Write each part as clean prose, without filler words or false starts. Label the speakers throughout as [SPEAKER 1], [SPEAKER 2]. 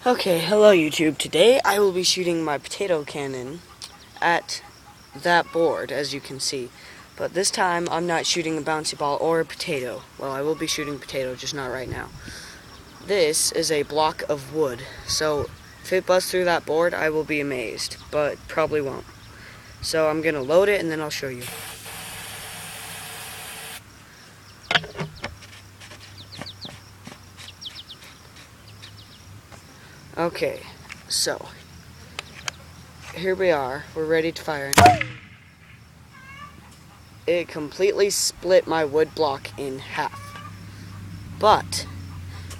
[SPEAKER 1] Okay, hello YouTube. Today I will be shooting my potato cannon at that board, as you can see. But this time I'm not shooting a bouncy ball or a potato. Well, I will be shooting a potato, just not right now. This is a block of wood, so if it busts through that board, I will be amazed, but probably won't. So I'm gonna load it and then I'll show you. Okay, so here we are. We're ready to fire. It completely split my wood block in half, but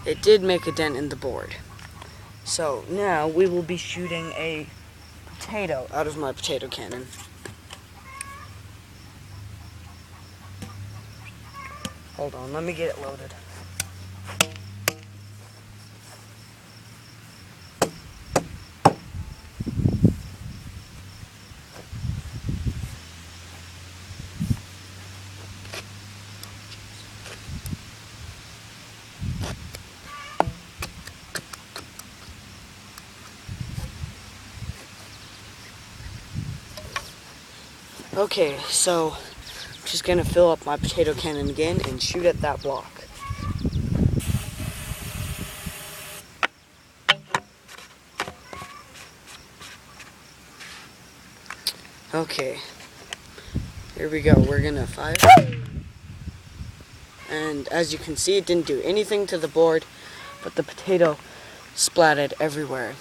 [SPEAKER 1] it did make a dent in the board. So now we will be shooting a potato out of my potato cannon. Hold on, let me get it loaded. Okay, so I'm just gonna fill up my potato cannon again and shoot at that block. Okay, here we go. We're gonna fire. And as you can see, it didn't do anything to the board, but the potato splatted everywhere.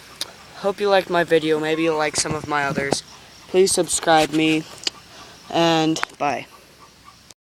[SPEAKER 1] Hope you liked my video. Maybe you'll like some of my others. Please subscribe me, and bye.